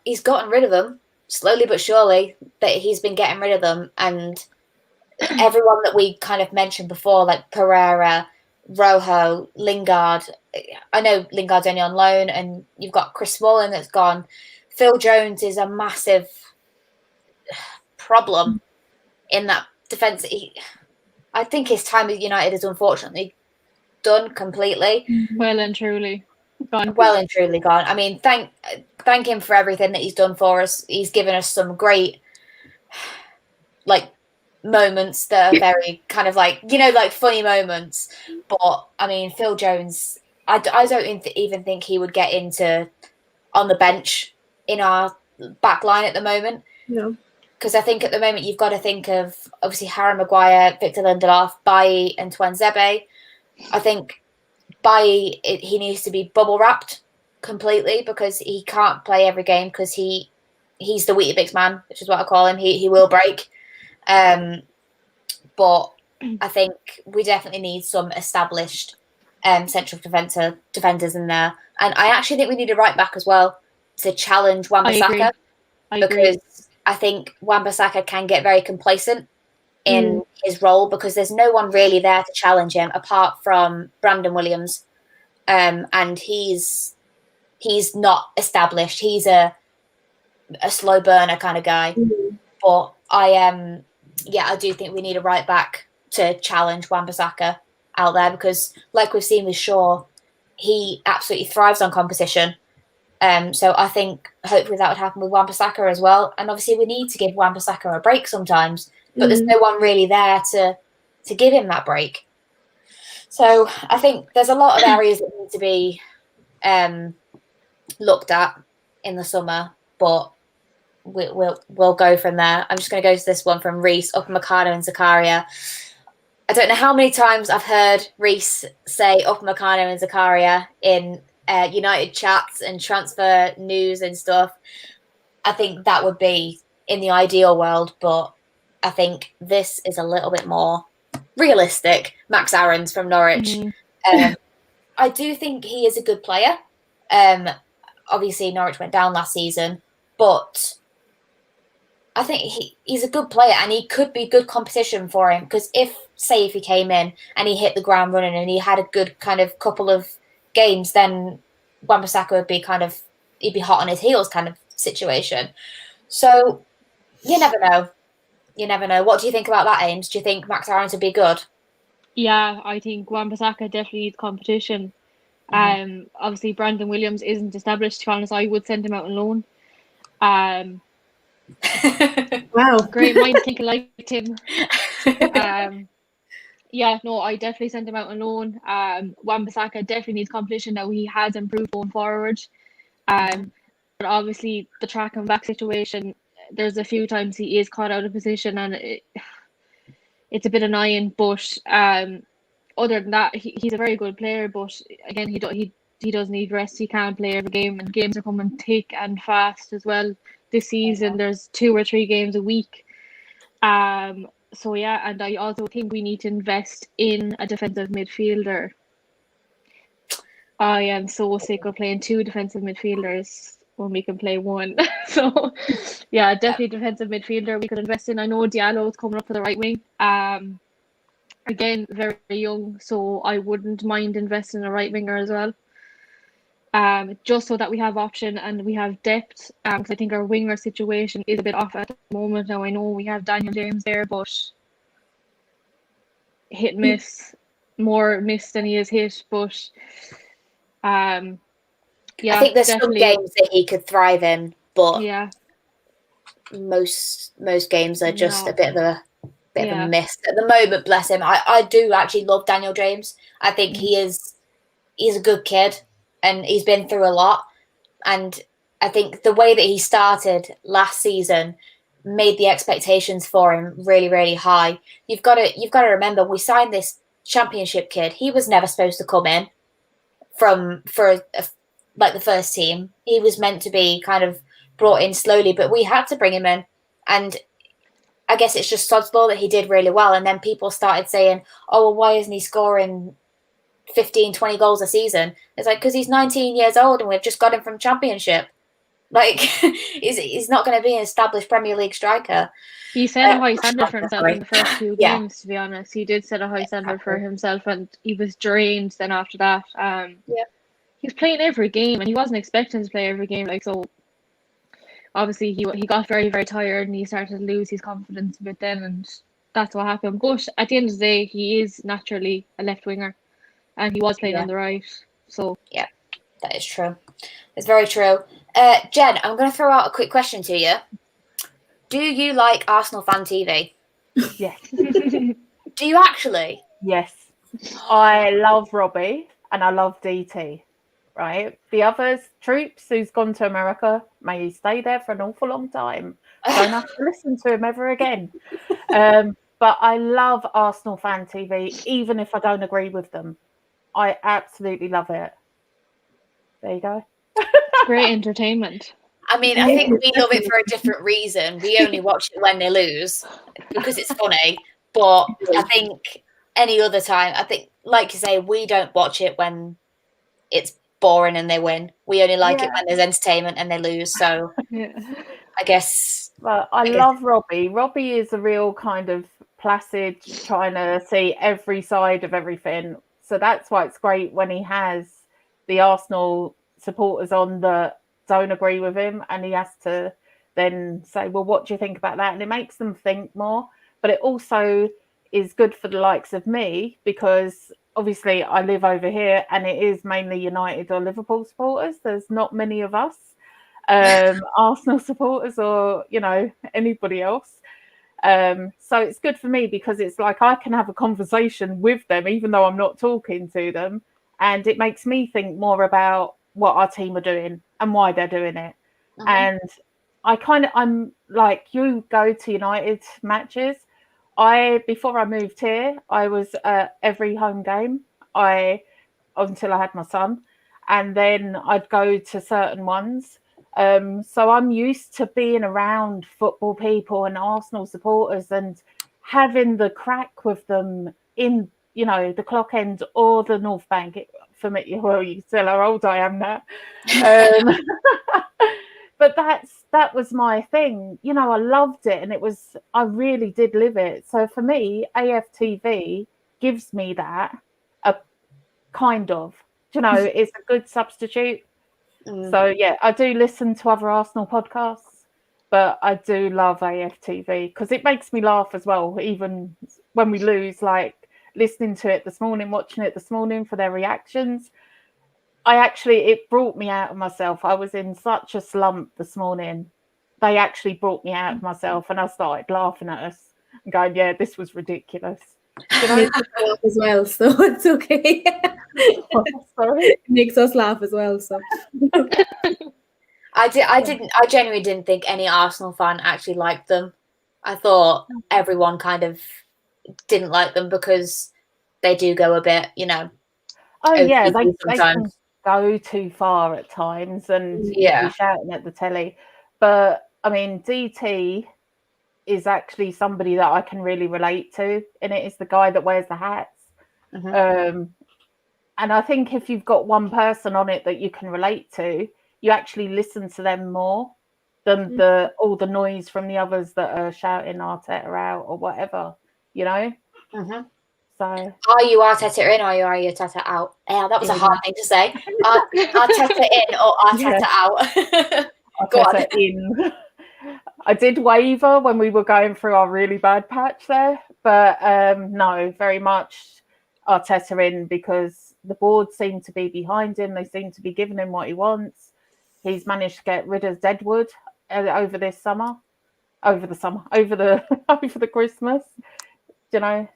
he's gotten rid of them slowly but surely. That he's been getting rid of them, and everyone that we kind of mentioned before, like Pereira, Rojo, Lingard. I know Lingard's only on loan, and you've got Chris Smalling that's gone. Phil Jones is a massive problem in that defence. I think his time at United is unfortunately done completely. Well and truly gone. I mean, thank him for everything that he's done for us. He's given us some great, moments that are very kind of funny moments. But I mean, Phil Jones, I don't even think he would get on the bench in our back line at the moment. No. Because I think at the moment you've got to think of, obviously, Harry Maguire, Victor Lindelof, Bailly and Tuanzebe. I think Bailly, he needs to be bubble wrapped completely, because he can't play every game, because he's the Weetabix man, which is what I call him. He will break. But I think we definitely need some established central defenders in there. And I actually think we need a right back as well to challenge Wan-Bissaka. Because I think Wan-Bissaka can get very complacent in his role, because there's no one really there to challenge him apart from Brandon Williams. And he's not established. He's a slow burner kind of guy. But I do think we need a right back to challenge Wan-Bissaka out there, because like we've seen with Shaw, he absolutely thrives on competition. So I think hopefully that would happen with Wan-Bissaka as well. And obviously we need to give Wan-Bissaka a break sometimes, but there's no one really there to give him that break. So I think there's a lot of areas that need to be looked at in the summer, but we'll go from there. I'm just going to go to this one from Reese, Upamecano and Zakaria. I don't know how many times I've heard Reese say Upamecano and Zakaria in United chats and transfer news and stuff, I think that would be in the ideal world, but I think this is a little bit more realistic. Max Aarons from Norwich. I do think he is a good player. Obviously, Norwich went down last season, but I think he's a good player and he could be good competition for him, because if he came in and he hit the ground running and he had a good kind of couple of games, then Wan-Bissaka would be he'd be hot on his heels kind of situation. So you never know. You never know. What do you think about that, Ames? Do you think Max Aarons would be good? Yeah, I think Wan-Bissaka definitely needs competition. Obviously, Brandon Williams isn't established. To be honest, I would send him out on loan. Wow, great mind thinking like him. I definitely sent him out on loan. Wan-Bissaka definitely needs competition. Now he has improved going forward. But obviously the track and back situation, there's a few times he is caught out of position and it's a bit annoying. But other than that, he's a very good player. But again, he does need rest. He can't play every game, and games are coming thick and fast as well. This season, there's 2 or 3 games a week. So yeah, and I also think we need to invest in a defensive midfielder. I am so sick of playing 2 defensive midfielders when we can play 1. So yeah, definitely defensive midfielder we could invest in. I know Diallo's coming up for the right wing. Again, very young, so I wouldn't mind investing in a right winger as well. Just so that we have option and we have depth. Because I think our winger situation is a bit off at the moment. Now I know we have Daniel James there, but hit miss, more miss than he is hit. But I think there's some games that he could thrive in, but most games are just a bit of a miss at the moment. Bless him. I do actually love Daniel James. I think he's a good kid and he's been through a lot. And I think the way that he started last season made the expectations for him really, really high. You've got to remember, we signed this Championship kid. He was never supposed to come in for the first team. He was meant to be kind of brought in slowly, but we had to bring him in. And I guess it's just sod's law that he did really well. And then people started saying, oh, well, why isn't he scoring 15, 20 goals a season? It's like, because he's 19 years old and we've just got him from Championship. Like, he's not going to be an established Premier League striker. He set a high standard for himself in the first 2 games, to be honest. He did set a high standard for himself and he was drained then after that. He was playing every game and he wasn't expecting to play every game. So obviously he got very, very tired and he started to lose his confidence a bit then, and that's what happened. But at the end of the day, he is naturally a left winger and he was playing on the right. So yeah, that is true. It's very true. Jen, I'm going to throw out a quick question to you. Do you like Arsenal Fan TV? Yes. Do you actually? Yes. I love Robbie and I love DT. Right. The others, Troops, who's gone to America, may he stay there for an awful long time. Don't have to listen to him ever again. But I love Arsenal Fan TV, even if I don't agree with them. I absolutely love it. There you go. Great entertainment. I mean, I think we love it for a different reason. We only watch it when they lose because it's funny. But I think any other time, like you say, we don't watch it when it's boring and they win. We only like it when there's entertainment and they lose. So I guess. Well, I love Robbie. Robbie is a real kind of placid, trying to see every side of everything. So that's why it's great when he has the Arsenal supporters on that don't agree with him, and he has to then say, well, what do you think about that? And it makes them think more. But it also is good for the likes of me, because obviously I live over here and it is mainly United or Liverpool supporters. There's not many of us Arsenal supporters or, anybody else. So it's good for me because it's like I can have a conversation with them even though I'm not talking to them, and it makes me think more about what our team are doing and why they're doing it. And I'm like, you go to United matches. Before I moved here, I was at every home game until I had my son. and then I'd go to certain ones. So I'm used to being around football people and Arsenal supporters and having the crack with them in, the Clock End or the North Bank. For me, well, you can tell how old I am now. But that was my thing. I loved it, and I really did live it. So for me, AFTV gives me that, a kind of, it's a good substitute. So yeah, I do listen to other Arsenal podcasts, but I do love AFTV because it makes me laugh as well, even when we lose, like listening to it this morning, watching it this morning for their reactions. It brought me out of myself. I was in such a slump this morning. They actually brought me out of myself, and I started laughing at us and going, yeah, this was ridiculous. As well, so it's okay. Sorry. It makes us laugh as well, so I genuinely didn't think any Arsenal fan actually liked them. I thought everyone kind of didn't like them because they do go a bit, Oh yeah, OTT they can go too far at times, and you'll be shouting at the telly. But I mean, DT is actually somebody that I can really relate to, and it is the guy that wears the hats. And I think if you've got one person on it that you can relate to, you actually listen to them more than all the noise from the others that are shouting Arteta out or whatever, So are you Arteta in or are you Arteta out? Yeah, that was a hard thing to say. Arteta in or Arteta out? Go on. In. I did waver when we were going through our really bad patch there, but no, very much Arteta in, because the board seem to be behind him. They seem to be giving him what he wants. He's managed to get rid of Deadwood over the Christmas,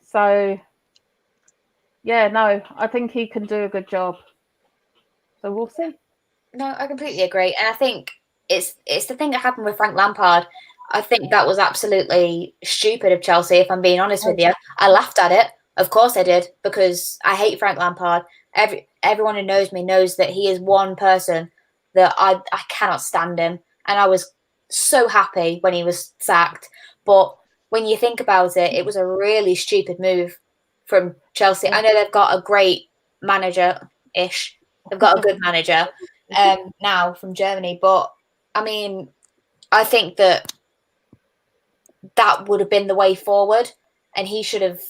So yeah, no, I think he can do a good job. So we'll see. No, I completely agree, and I think it's the thing that happened with Frank Lampard. I think that was absolutely stupid of Chelsea, if I'm being honest with you. I laughed at it. Of course I did, because I hate Frank Lampard. Everyone who knows me knows that he is one person that I cannot stand him. And I was so happy when he was sacked. But when you think about it, it was a really stupid move from Chelsea. I know they've got a great manager-ish. They've got a good manager now from Germany. But, I mean, I think that would have been the way forward. And they should have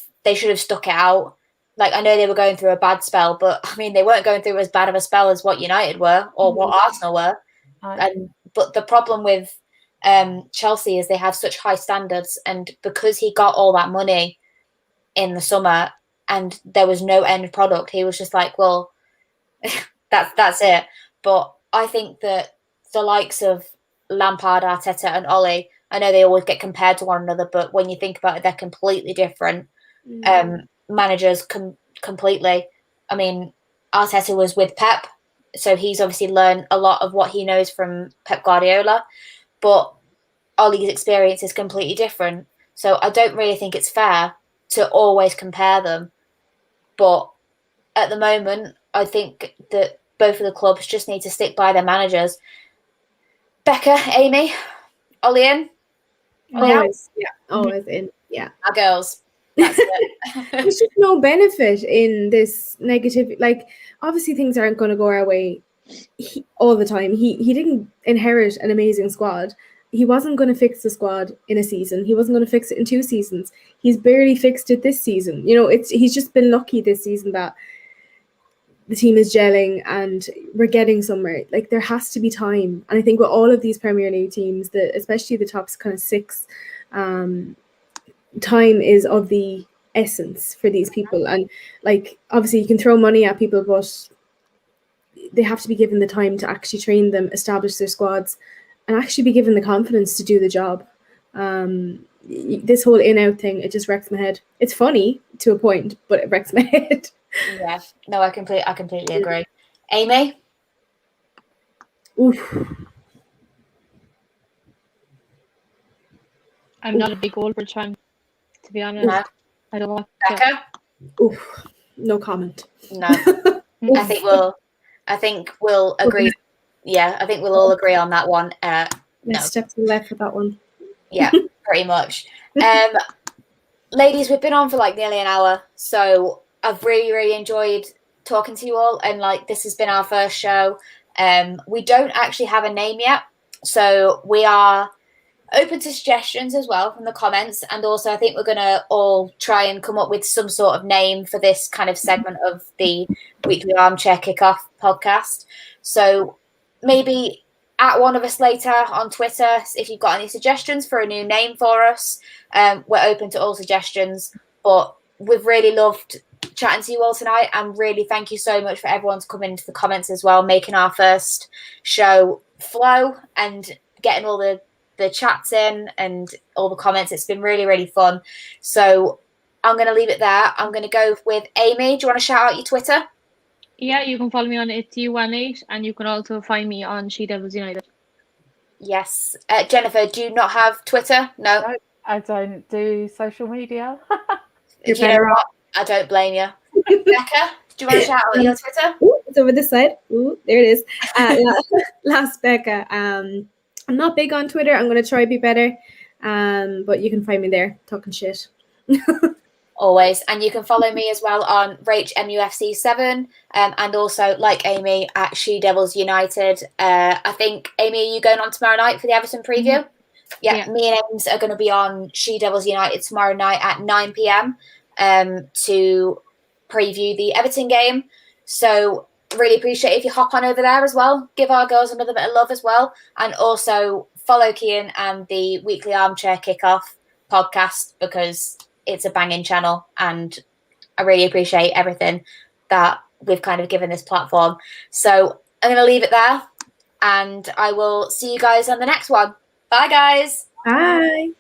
stuck it out. Like, I know they were going through a bad spell, but I mean, they weren't going through as bad of a spell as what United were or what Arsenal were. But the problem with Chelsea is they have such high standards, and because he got all that money in the summer and there was no end product, he was just like, well, that's it. But I think that the likes of Lampard, Arteta, and Ole, I know they always get compared to one another, but when you think about it, they're completely different. Managers completely. I mean, Arteta was with Pep, so he's obviously learned a lot of what he knows from Pep Guardiola, but Ole's experience is completely different. So I don't really think it's fair to always compare them. But at the moment, I think that both of the clubs just need to stick by their managers. Becca, Amy, Ole in? Always in. Yeah. Our girls. That's it. There's just no benefit in this negative. Like, obviously things aren't going to go our way all the time. He didn't inherit an amazing squad. He wasn't going to fix the squad in a season. He wasn't going to fix it in 2 seasons. He's barely fixed it this season. He's just been lucky this season that the team is gelling and we're getting somewhere. Like, there has to be time. And I think with all of these Premier League teams, especially the top kind of 6, time is of the essence for these people. And like, obviously you can throw money at people, but they have to be given the time to actually train them, establish their squads, and actually be given the confidence to do the job. This whole in-out thing, it just wrecks my head. It's funny to a point, but it wrecks my head. Yeah, no, I completely agree. Amy? Oof. I'm not a big Goldbridge fan, to be honest. No. I don't want Becca? Oof. No comment. No. I think I think we'll agree. Yeah, I think we'll all agree on that one. Let's step to the left for that one. Yeah, pretty much. Ladies, we've been on for like nearly an hour, so I've really enjoyed talking to you all, and like this has been our first show. We don't actually have a name yet, so we are open to suggestions as well from the comments, and also I think we're gonna all try and come up with some sort of name for this kind of segment of the weekly Armchair Kickoff podcast. So maybe at one of us later on Twitter if you've got any suggestions for a new name for us. We're open to all suggestions, but we've really loved chatting to you all tonight, and really thank you so much for everyone to come into the comments as well, making our first show flow and getting all the chats in and all the comments. It's been really fun. So I'm going to leave it there. I'm going to go with Amy. Do you want to shout out your Twitter? Yeah, you can follow me on It's You18, and you can also find me on She Devils United. Yes. Jennifer, do you not have Twitter? No, I don't do social media. You're better off. I don't blame you. Becca, do you want to shout out your Twitter? Ooh, it's over this side. Ooh, there it is. Last Becca. I'm not big on Twitter. I'm going to try to be better. But you can find me there talking shit. Always. And you can follow me as well on Rach MUFC7, and also like Amy at She Devils United. I think, Amy, are you going on tomorrow night for the Everton preview? Mm-hmm. Yeah, me and Ames are going to be on She Devils United tomorrow night at 9 p.m. To preview the Everton game. So really appreciate if you hop on over there as well. Give our girls another bit of love as well. And also follow Kian and the weekly Armchair Kickoff podcast, because it's a banging channel, and I really appreciate everything that we've kind of given this platform. So I'm going to leave it there, and I will see you guys on the next one. Bye, guys. Bye.